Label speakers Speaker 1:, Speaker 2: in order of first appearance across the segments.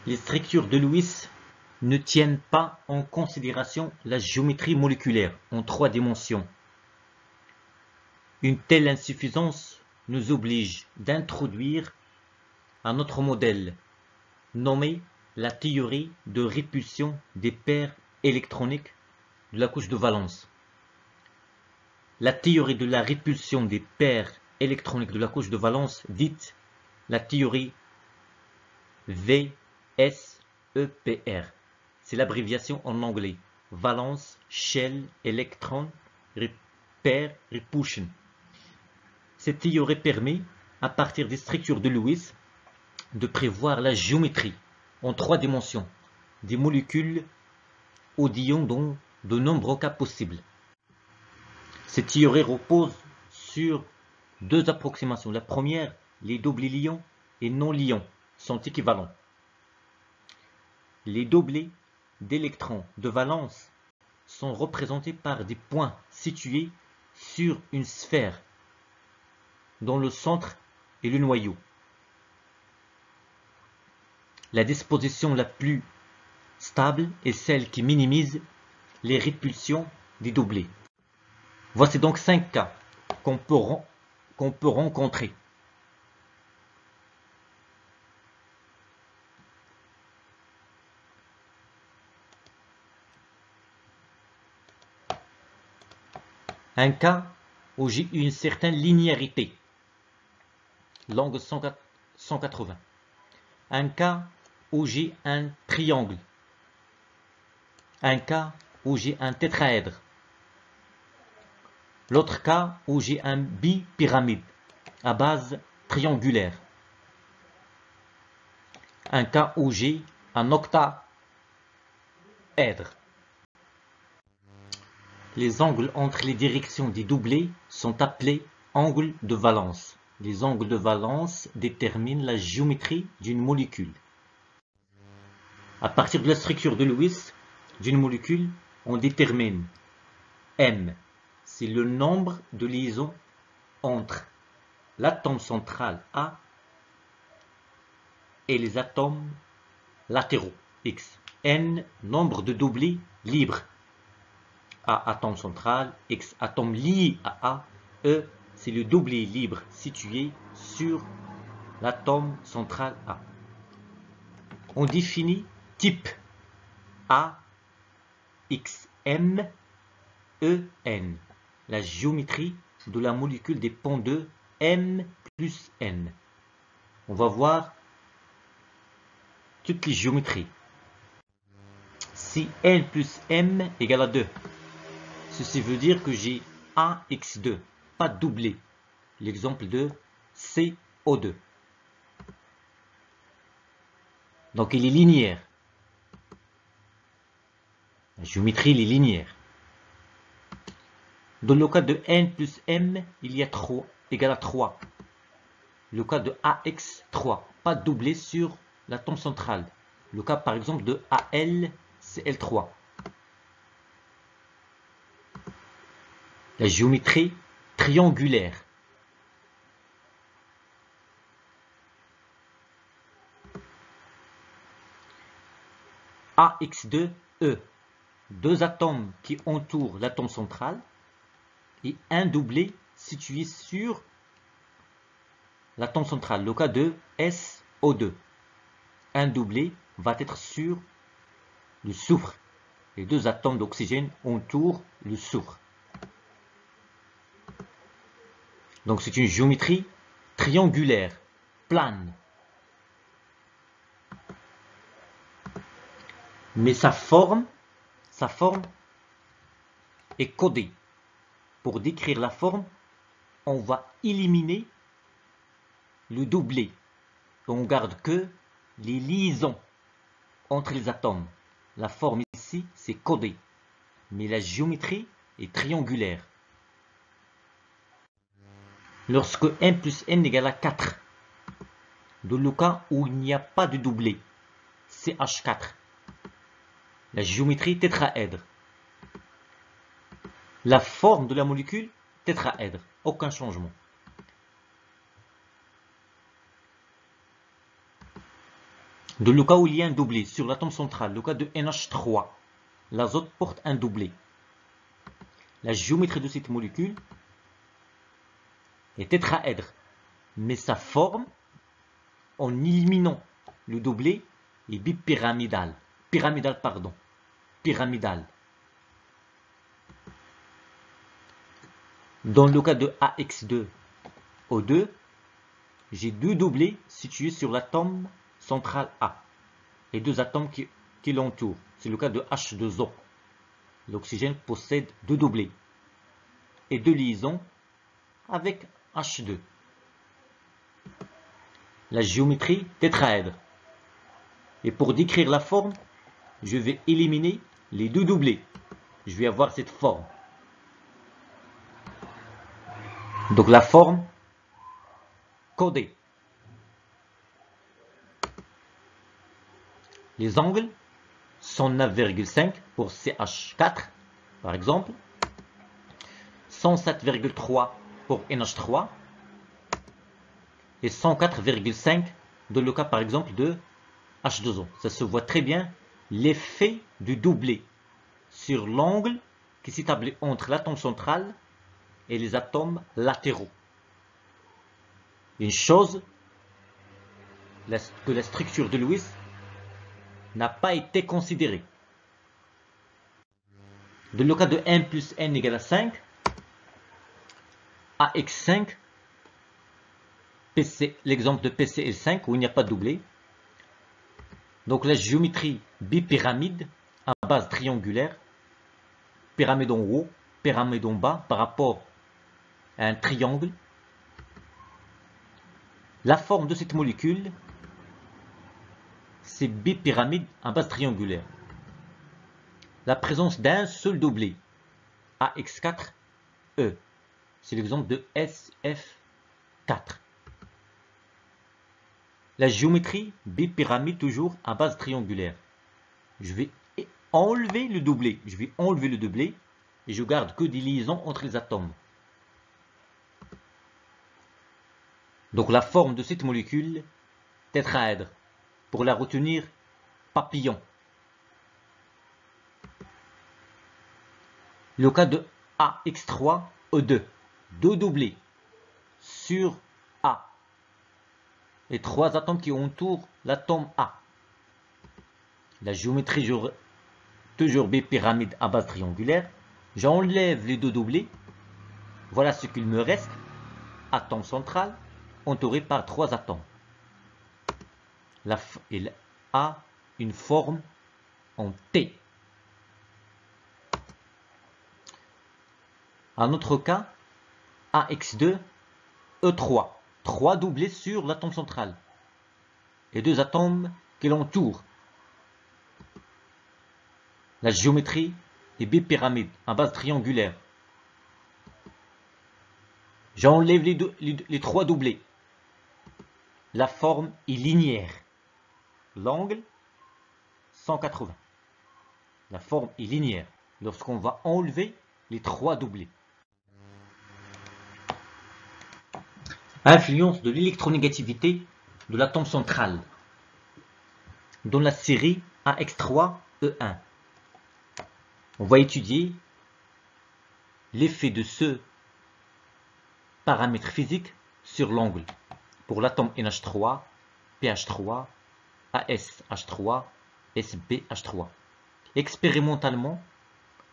Speaker 1: Les structures de Lewis ne tiennent pas en considération la géométrie moléculaire en 3 dimensions. Une telle insuffisance nous oblige d'introduire un autre modèle, nommé la théorie de répulsion des paires électroniques de la couche de valence. La théorie de la répulsion des paires électroniques de la couche de valence, dite la théorie VSEPR. C'est l'abréviation en anglais. Valence, Shell, Electron, Pair, Repulsion. Cette théorie permet, à partir des structures de Lewis, de prévoir la géométrie en 3 dimensions des molécules ou d'ions dans de nombreux cas possibles. Cette théorie repose sur 2 approximations. La première, les doublés liants et non liants sont équivalents. Les doublés d'électrons de valence sont représentés par des points situés sur une sphère dont le centre est le noyau. La disposition la plus stable est celle qui minimise les répulsions des doublés. Voici donc 5 cas qu'on peut rencontrer. Un cas où j'ai une certaine linéarité, l'angle 180. Un cas où j'ai un triangle. Un cas où j'ai un tétraèdre. L'autre cas où j'ai un bipyramide à base triangulaire. Un cas où j'ai un octaèdre. Les angles entre les directions des doublés sont appelés angles de valence. Les angles de valence déterminent la géométrie d'une molécule. À partir de la structure de Lewis d'une molécule, on détermine M. C'est le nombre de liaisons entre l'atome central A et les atomes latéraux X. N. Nombre de doublés libres. A, atome central, X, atome lié à A, E, c'est le doublé libre situé sur l'atome central A. On définit type A, X, M, E, N. La géométrie de la molécule dépend de M plus N. On va voir toutes les géométries. Si N plus M égale à 2, ceci veut dire que j'ai AX2, pas doublé. L'exemple de CO2. Donc il est linéaire. La géométrie est linéaire. Dans le cas de N plus M, il y a 3 égale à 3. Le cas de AX, 3, pas doublé sur l'atome central. Le cas par exemple de AL, c'est L3. La géométrie triangulaire. AX2E. 2 atomes qui entourent l'atome central et un doublé situé sur l'atome central. Le cas de SO2. Un doublé va être sur le soufre. Les 2 atomes d'oxygène entourent le soufre. Donc c'est une géométrie triangulaire, plane. Mais sa forme est codée. Pour décrire la forme, on va éliminer le doublé. On garde que les liaisons entre les atomes. La forme ici, c'est codé. Mais la géométrie est triangulaire. Lorsque n plus n égale à 4, dans le cas où il n'y a pas de doublé, CH4, la géométrie tétraèdre. La forme de la molécule, tétraèdre, aucun changement. Dans le cas où il y a un doublé sur l'atome central, le cas de NH3, l'azote porte un doublé. La géométrie de cette molécule est tétraèdre, mais sa forme, en éliminant le doublé, est bipyramidale. Pyramidale. Dans le cas de AX2O2, j'ai deux doublés situés sur l'atome central A et deux atomes qui l'entourent. C'est le cas de H2O. L'oxygène possède deux doublés et deux liaisons avec H2. La géométrie tétraèdre. Et pour décrire la forme, je vais éliminer les deux doublés. Je vais avoir cette forme. Donc la forme codée. Les angles sont 9,5 pour CH4 par exemple, 107,3 pour NH3 et 104,5 dans le cas par exemple de H2O. Ça se voit très bien l'effet du doublé sur l'angle qui s'établit entre l'atome central et les atomes latéraux. Une chose que la structure de Lewis n'a pas été considérée. Dans le cas de n plus n égale à 5, AX5, l'exemple de PCl5 où il n'y a pas de doublé. Donc la géométrie bipyramide à base triangulaire, pyramide en haut, pyramide en bas par rapport à un triangle. La forme de cette molécule, c'est bipyramide à base triangulaire. La présence d'un seul doublé, AX4E, c'est l'exemple de SF4. La géométrie bipyramide toujours à base triangulaire. Je vais enlever le doublé. Et je garde que des liaisons entre les atomes. Donc la forme de cette molécule, tétraèdre. Pour la retenir, papillon. Le cas de AX3E2. Deux doublés sur A. Et trois atomes qui entourent l'atome A. La géométrie toujours bipyramide à base triangulaire. J'enlève les deux doublés. Voilà ce qu'il me reste. Atome central entouré par trois atomes. Il a une forme en T. Un autre cas, AX2, E3. Trois doublés sur l'atome central. Et deux atomes qui l'entourent. La géométrie est bipyramide à base triangulaire. J'enlève les trois doublés. La forme est linéaire. L'angle, 180. La forme est linéaire lorsqu'on va enlever les trois doublés. Influence de l'électronégativité de l'atome central dans la série AX3E1. On va étudier l'effet de ce paramètre physique sur l'angle pour l'atome NH3, PH3, ASH3, SBH3. Expérimentalement,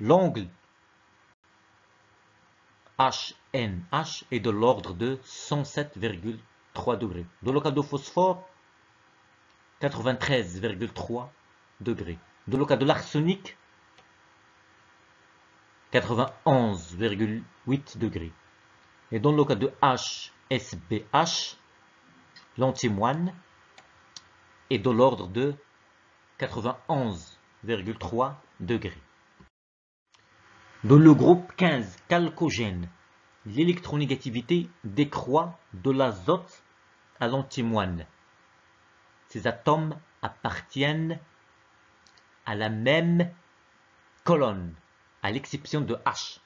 Speaker 1: l'angle HNH est de l'ordre de 107,3 degrés. Dans le cas de phosphore, 93,3 degrés. Dans le cas de l'arsenic, 91,8 degrés. Et dans le cas de HSBH, l'antimoine est de l'ordre de 91,3 degrés. Dans le groupe 15 chalcogène, l'électronégativité décroît de l'azote à l'antimoine. Ces atomes appartiennent à la même colonne, à l'exception de H.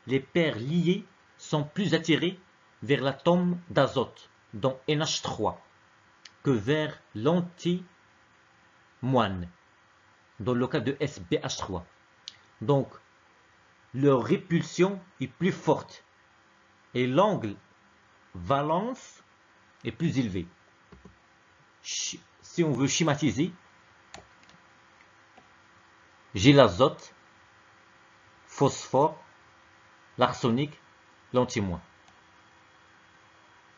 Speaker 1: Les paires liées sont plus attirées vers l'atome d'azote, dans NH3, que vers l'antimonium, dans le cas de SbH3. Donc, leur répulsion est plus forte et l'angle valence est plus élevé. Si on veut schématiser, j'ai l'azote, phosphore, l'arsenic, l'antimoine.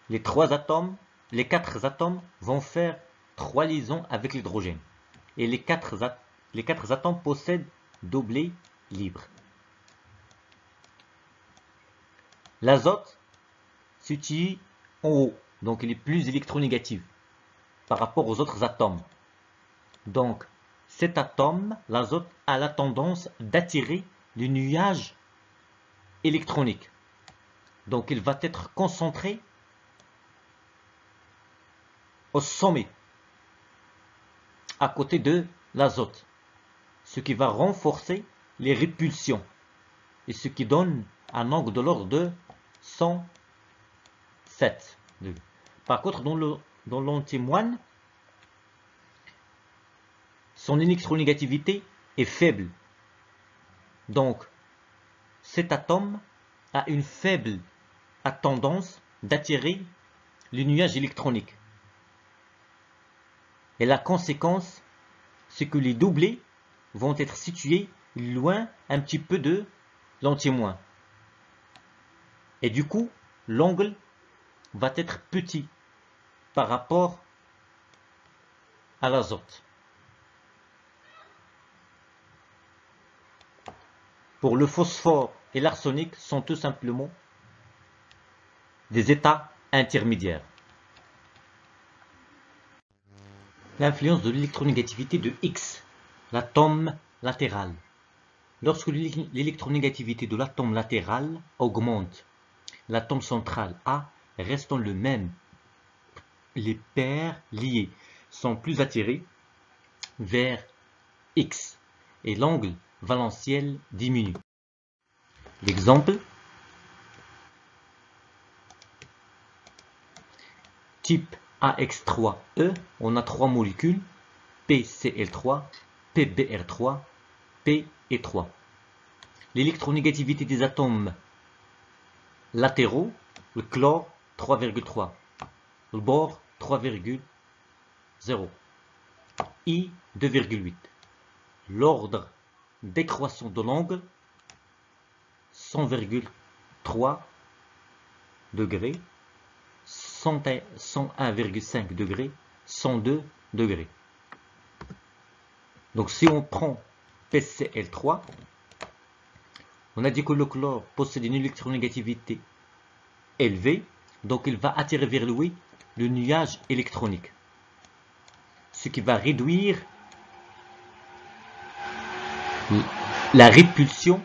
Speaker 1: Les quatre atomes vont faire 3 liaisons avec l'hydrogène. Et les quatre atomes possèdent doublé libre. L'azote se situe en haut, donc il est plus électronégatif par rapport aux autres atomes. Donc, cet atome, l'azote, a la tendance d'attirer le nuage électronique. Donc, il va être concentré au sommet, à côté de l'azote, ce qui va renforcer les répulsions et ce qui donne un angle de l'ordre de 107 degrés. Par contre, dans l'antimoine, son électronégativité est faible. Donc, cet atome a une faible tendance d'attirer le nuage électronique. Et la conséquence, c'est que les doublés vont être situés loin un petit peu de l'antimoine. Et du coup, l'angle va être petit par rapport à l'azote. Pour le phosphore et l'arsenic sont tout simplement des états intermédiaires. L'influence de l'électronégativité de X, l'atome latéral. Lorsque l'électronégativité de l'atome latéral augmente, l'atome central A restant le même, les paires liées sont plus attirées vers X et l'angle valentiel diminue. L'exemple, type AX3E, on a 3 molécules, PCl3, PBr3, P et 3. L'électronégativité des atomes latéraux, le chlore 3,3, le bore 3,0, I 2,8. L'ordre décroissant de l'angle 100,3 degrés, 101,5 degrés, 102 degrés. Donc si on prend PCl3, on a dit que le chlore possède une électronégativité élevée, donc il va attirer vers lui le nuage électronique, ce qui va réduire la répulsion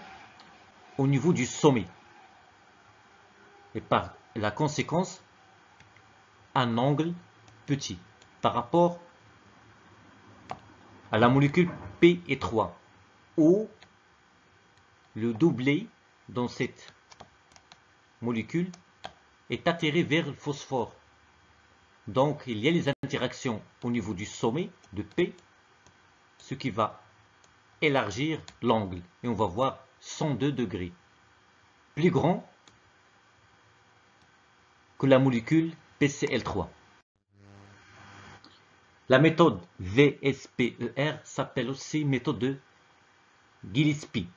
Speaker 1: au niveau du sommet. Et par la conséquence, un angle petit par rapport à la molécule P3, où le doublé dans cette molécule est attiré vers le phosphore. Donc il y a les interactions au niveau du sommet de P, ce qui va élargir l'angle. Et on va voir 102 degrés. Plus grand que la molécule PCl3. La méthode VSPER s'appelle aussi méthode de Gillespie.